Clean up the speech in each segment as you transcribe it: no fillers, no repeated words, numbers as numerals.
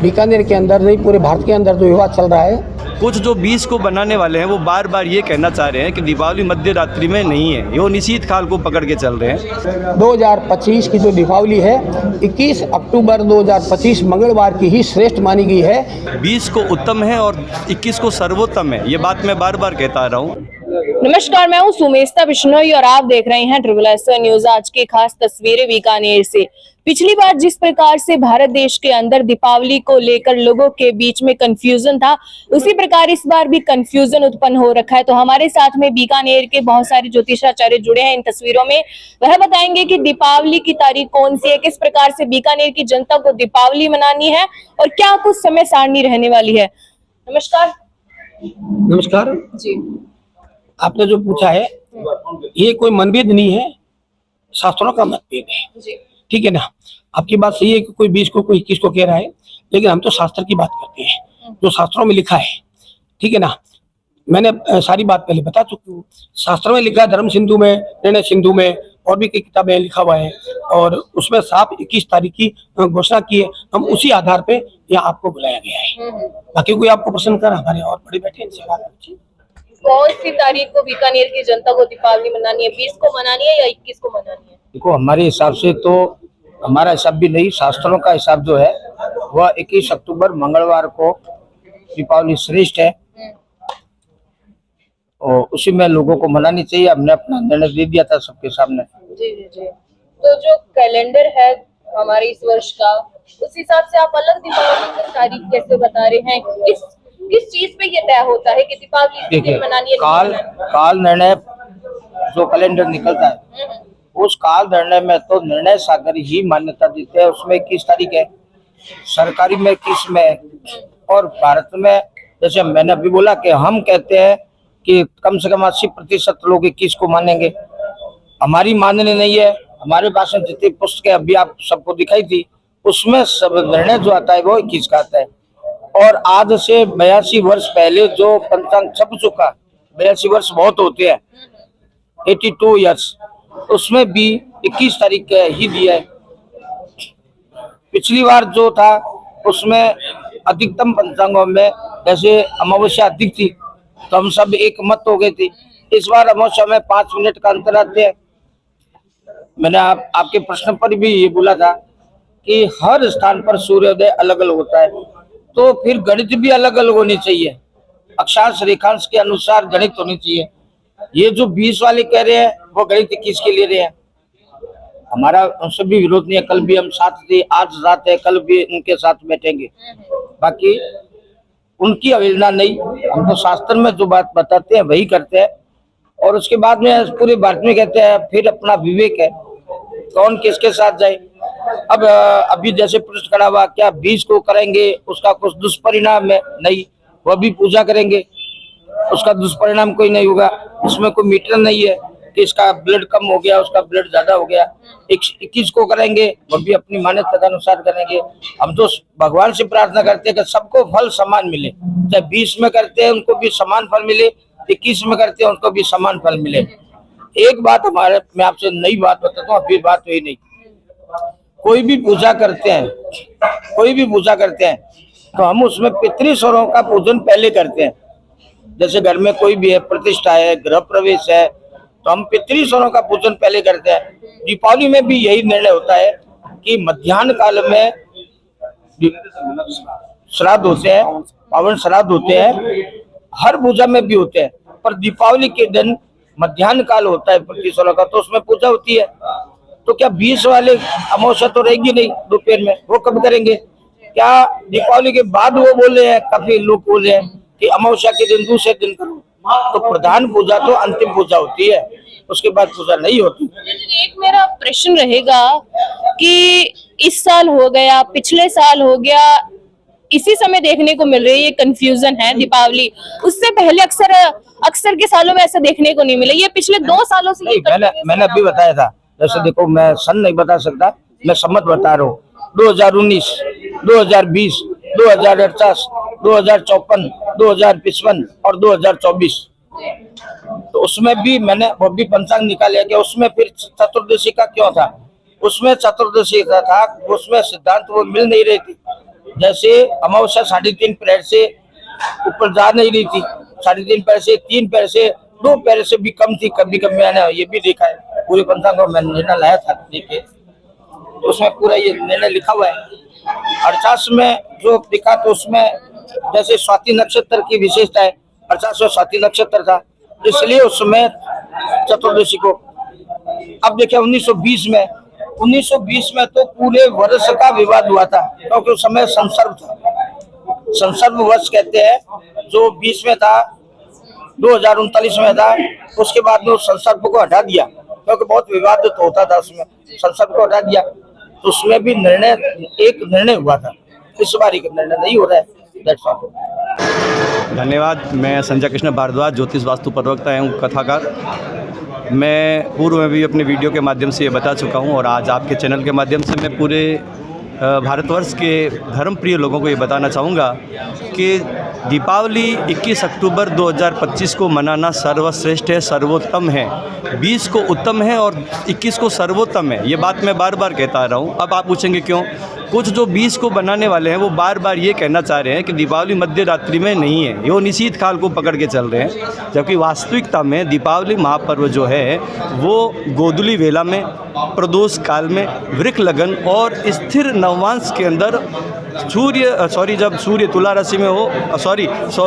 बीकानेर के अंदर नहीं पूरे भारत के अंदर जो विवाद चल रहा है, कुछ जो 20 को बनाने वाले हैं वो बार बार ये कहना चाह रहे हैं कि दीपावली मध्य रात्रि में नहीं है, वो निशीथ काल को पकड़ के चल रहे हैं। 2025 की जो दीपावली है 21 अक्टूबर 2025 मंगलवार की ही श्रेष्ठ मानी गई है। 20 को उत्तम है और 21 को सर्वोत्तम है, ये बात मैं बार बार कहता आ रहा हूँ। नमस्कार, मैं हूँ सुमेस्ता बिश्नोई और आप देख रहे हैं ट्रिपल एस न्यूज। आज की खास तस्वीरें बीकानेर से। पिछली बार जिस प्रकार से भारत देश के अंदर दीपावली को लेकर लोगों के बीच में कंफ्यूजन था, उसी प्रकार इस बार भी कंफ्यूजन उत्पन्न हो रखा है। तो हमारे साथ में बीकानेर के बहुत सारे ज्योतिषाचार्य जुड़े हैं इन तस्वीरों में। वह बताएंगे कि दीपावली की तारीख कौन सी है, किस प्रकार से बीकानेर की जनता को दीपावली मनानी है और क्या कुछ समय सारणी रहने वाली है। नमस्कार। नमस्कार जी, आपने जो पूछा है ये कोई मनभेद नहीं है, शास्त्रों का मतभेद है। जी, ठीक है ना। आपकी बात सही है कि कोई 20 को कोई 21 को कह रहा है, लेकिन हम तो शास्त्र की बात करते हैं जो शास्त्रों में लिखा है। ठीक है ना। मैंने सारी बात पहले बता चुकी हूँ। शास्त्रों में लिखा है, धर्म सिंधु में, निर्णय सिंधु में और भी कई किताबें लिखा हुआ है और उसमें साफ 21 तारीख की घोषणा की है। हम उसी आधार पे यहाँ आपको बुलाया गया है। बाकी कोई आपको पसंद कर हमारे और बड़े बैठे इनसे बात कीजिए। कौन सी तारीख को बीकानेर की जनता को दीपावली मनानी है? 20 को मनानी है या 21 को मनानी है? देखो, हमारे हिसाब से तो हमारा हिसाब भी नहीं, शास्त्रों का हिसाब जो है वह 21 अक्टूबर मंगलवार को दीपावली श्रेष्ठ है और उसी में लोगों को मनानी चाहिए। हमने अपना निर्णय दे दिया था सबके सामने। जी जी जी। तो जो कैलेंडर है हमारे इस वर्ष का, उस हिसाब से आप अलग दीपावली की तारीख कैसे बता रहे हैं? किस चीज पे ये तय होता है कि दीपावली इस दिन मनानी है? काल निर्णय जो कैलेंडर निकलता है उस काल निर्णय में तो निर्णय सागर ही मान्यता देते हैं। उसमें 21 तारीख है, सरकारी में 21 में और भारत में जैसे मैंने अभी बोला कि हम कहते हैं कि कम से कम 80% लोग 21 को मानेंगे। हमारी माननी नहीं है। हमारे पास में जितनी पुस्तकें अभी आप सबको दिखाई थी उसमें सब निर्णय जो आता है वो 21 का आता है। और आज से 82 वर्ष पहले जो पंचांग छप चुका, 82 वर्ष बहुत होते हैं, 82 ईयर्स, उसमें भी 21 तारीख के ही दिया है। पिछली बार जो था उसमें अधिकतम पंचांगों में जैसे अमावस्या अधिक थी तो हम सब एक मत हो गए थे। इस बार अमावस्या में 5 मिनट का अंतर आते हैं। मैंने आपके प्रश्न पर भी ये बोला था कि हर स्थान पर सूर्योदय अलग अलग होता है, तो फिर गणित भी अलग अलग होनी चाहिए। अक्षांश रेखांश के अनुसार गणित होनी चाहिए। ये जो 20 वाले कह रहे हैं वो गणित 21 के ले रहे हैं। हमारा उनसे भी विरोध नहीं है। कल भी हम साथ थे, आज साथ है, कल भी उनके साथ बैठेंगे। बाकी उनकी अवहेलना नहीं, हम तो शास्त्र में जो बात बताते हैं वही करते हैं। और उसके बाद में पूरे भारत में कहते हैं फिर अपना विवेक है, कौन किसके साथ जाए। अब अभी जैसे प्रश्न खड़ा हुआ, क्या 20 को करेंगे उसका कुछ दुष्परिणाम है? नहीं, वह भी पूजा करेंगे, उसका दुष्परिणाम कोई नहीं होगा। इसमें कोई मीटर नहीं है कि इसका ब्लड कम हो गया, उसका ब्लड ज्यादा हो गया। 21 को करेंगे, वह भी अपनी मान्यता के अनुसार करेंगे। हम तो भगवान से प्रार्थना करते हैं कि सबको फल समान मिले। चाहे 20 में करते हैं उनको भी समान फल मिले, 21 में करते हैं उनको भी समान फल मिले। एक बात मैं आपसे नई बात बताता हूँ, अभी बात हुई नहीं। कोई भी पूजा करते हैं तो हम उसमें पितृस्वरों का पूजन पहले करते हैं। जैसे घर में कोई भी है, प्रतिष्ठा है, गृह प्रवेश है, तो हम पितृस्वरों का पूजन पहले करते हैं। दीपावली में भी यही निर्णय होता है कि मध्याह्न काल में श्राद्ध होते हैं, पावन श्राद्ध होते हैं, हर पूजा में भी होते हैं, पर दीपावली के दिन मध्याह्न काल होता है पितृस्वरों का, तो उसमें पूजा होती है। तो क्या 20 वाले अमावस्या तो रहेगी नहीं दोपहर में, वो कब करेंगे? क्या दीपावली के बाद वो बोले हैं? काफी लोग बोले हैं कि अमावस्या के दिन दूसरे दिन करो। तो प्रधान पूजा तो अंतिम पूजा होती है, उसके बाद पूजा नहीं होती। एक मेरा प्रश्न रहेगा कि इस साल हो गया, पिछले साल हो गया, इसी समय देखने को मिल रही है ये कंफ्यूजन है दीपावली। उससे पहले अक्सर के सालों में ऐसा देखने को नहीं मिला। ये पिछले 2 सालों से मैंने अभी बताया था। जैसे देखो, मैं सन नहीं बता सकता, मैं सम्मत बता रहा हूँ। 2019, 2020, 2048, 2054, 2055 और 2024। तो उसमें भी मैंने वो भी पंचांग निकाला कि उसमें फिर चतुर्दशी का क्यों था। उसमें चतुर्दशी का था, उसमें सिद्धांत वो मिल नहीं रही थी। जैसे अमावस्या 3.5 पैर से ऊपर जा नहीं रही थी, 3.5 पैर से 3 पैर से 2 पैर से भी कम थी, कभी कभी मैंने ये भी देखा है। पूरे पंचांग को मैंने निर्णय लाया था देखे, तो उसमें पूरा ये निर्णय लिखा हुआ है। 48 में जो लिखा तो उसमें जैसे स्वाति नक्षत्र की विशेषता है, 50 स्वाति नक्षत्र था, इसलिए उसमें चतुर्दशी को। अब देखिए 1920 में तो पूरे वर्ष का विवाद हुआ था, क्योंकि उस समय संसर्ग था, संसर्ग वर्ष कहते हैं, जो 20 में था, 2039 में था, उसके बाद में उस संसर्ग को हटा दिया, क्योंकि बहुत विवाद तो होता था उसमें, संसर्ग को हटा दिया, तो उसमें भी एक निर्णय हुआ था। इस बार एक निर्णय नहीं हो रहा है। That's all. धन्यवाद। मैं संजय कृष्ण भारद्वाज, ज्योतिष वास्तु प्रवक्ता एवं कथाकार। मैं पूर्व में भी अपने वीडियो के माध्यम से ये बता चुका हूँ, और आज आपके चैनल के माध्यम से मैं पूरे भारतवर्ष के धर्म प्रिय लोगों को ये बताना चाहूँगा कि दीपावली 21 अक्टूबर 2025 को मनाना सर्वश्रेष्ठ है, सर्वोत्तम है। 20 को उत्तम है और 21 को सर्वोत्तम है। ये बात मैं बार बार कहता आ रहा हूँ। अब आप पूछेंगे क्यों? कुछ जो 20 को बनाने वाले हैं वो बार बार ये कहना चाह रहे हैं कि दीपावली मध्य रात्रि में नहीं है, वो निशीथ काल को पकड़ के चल रहे हैं, जबकि वास्तविकता में दीपावली महापर्व जो है वो गोधूली वेला में, प्रदोष काल में, वृक लगन और स्थिर नवमांश के अंदर जब सूर्य तुला राशि में हो,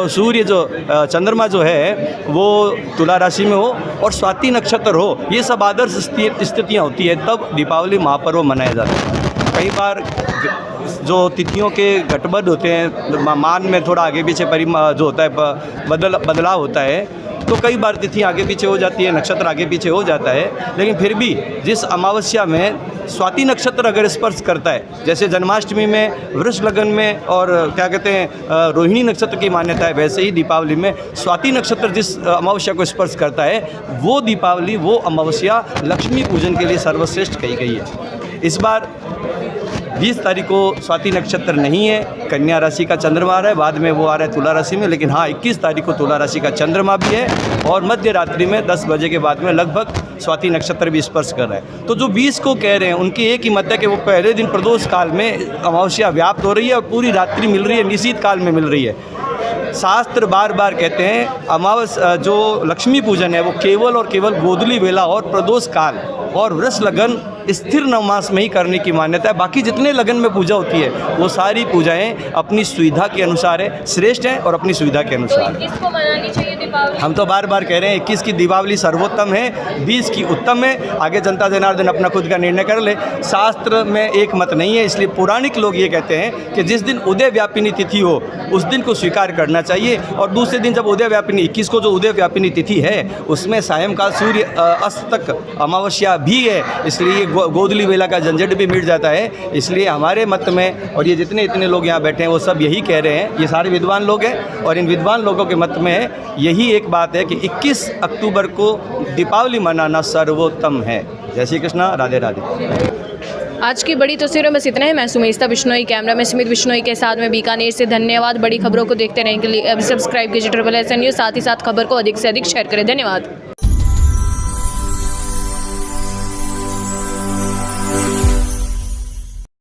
सूर्य जो चंद्रमा जो है वो तुला राशि में हो और स्वाति नक्षत्र हो, ये सब आदर्श स्थितियाँ होती है, तब दीपावली महापर्व मनाया जाता है। कई बार जो तिथियों के गठबंध होते हैं, मान में थोड़ा आगे पीछे जो होता है बदलाव होता है, तो कई बार तिथि आगे पीछे हो जाती है, नक्षत्र आगे पीछे हो जाता है, लेकिन फिर भी जिस अमावस्या में स्वाति नक्षत्र अगर स्पर्श करता है, जैसे जन्माष्टमी में वृष लगन में और क्या कहते हैं रोहिणी नक्षत्र की मान्यता है, वैसे ही दीपावली में स्वाति नक्षत्र जिस अमावस्या को स्पर्श करता है, वो दीपावली, वो अमावस्या लक्ष्मी पूजन के लिए सर्वश्रेष्ठ कही गई है। इस बार 20 तारीख को स्वाति नक्षत्र नहीं है, कन्या राशि का चंद्रमा आ रहा है, बाद में वो आ रहा है तुला राशि में, लेकिन हाँ 21 तारीख को तुला राशि का चंद्रमा भी है और मध्य रात्रि में 10 बजे के बाद में लगभग स्वाति नक्षत्र भी स्पर्श कर रहा है। तो जो 20 को कह रहे हैं उनकी एक ही मत है कि वो पहले दिन प्रदोष काल में अमावस्या व्याप्त हो रही है और पूरी रात्रि मिल रही है, निशीथ काल में मिल रही है। शास्त्र बार बार कहते हैं अमावस्या जो लक्ष्मी पूजन है वो केवल और केवल गोधूली वेला और प्रदोष काल और वृष लगन स्थिर नवमास में ही करने की मान्यता है। बाकी जितने लगन में पूजा होती है वो सारी पूजाएं अपनी सुविधा के अनुसार है, श्रेष्ठ हैं और अपनी सुविधा के अनुसार। तो 21 को मनानी चाहिए दीपावली। हम तो बार बार कह रहे हैं 21 की दीपावली सर्वोत्तम है, 20 की उत्तम है। आगे जनता जनार्दन अपना खुद का निर्णय कर ले। शास्त्र में एक मत नहीं है, इसलिए पौराणिक लोग ये कहते हैं कि जिस दिन उदय व्यापिनी तिथि हो उस दिन को स्वीकार करना चाहिए, और दूसरे दिन जब उदय व्यापिनी 21 को जो उदय व्यापिनी तिथि है उसमें सायंकाल सूर्य अस्त तक अमावस्या भी है, इसलिए गोधूली वेला का झंझट भी मिट जाता है। इसलिए हमारे मत में, और ये जितने इतने लोग यहाँ बैठे हैं वो सब यही कह रहे हैं, ये सारे विद्वान लोग हैं, और इन विद्वान लोगों के मत में यही एक बात है कि 21 अक्टूबर को दीपावली मनाना सर्वोत्तम है। जय श्री कृष्णा, राधे राधे। आज की बड़ी तस्वीरों में इतना है। मैं सुमेस्ता बिश्नोई, कैमरा में सुमित बिश्नोई के साथ में बीकानेर से। धन्यवाद। बड़ी खबरों को देखते रहने के लिए सब्सक्राइब कीजिए SSS न्यूज़, साथ ही साथ खबर को अधिक से अधिक शेयर करें। धन्यवाद।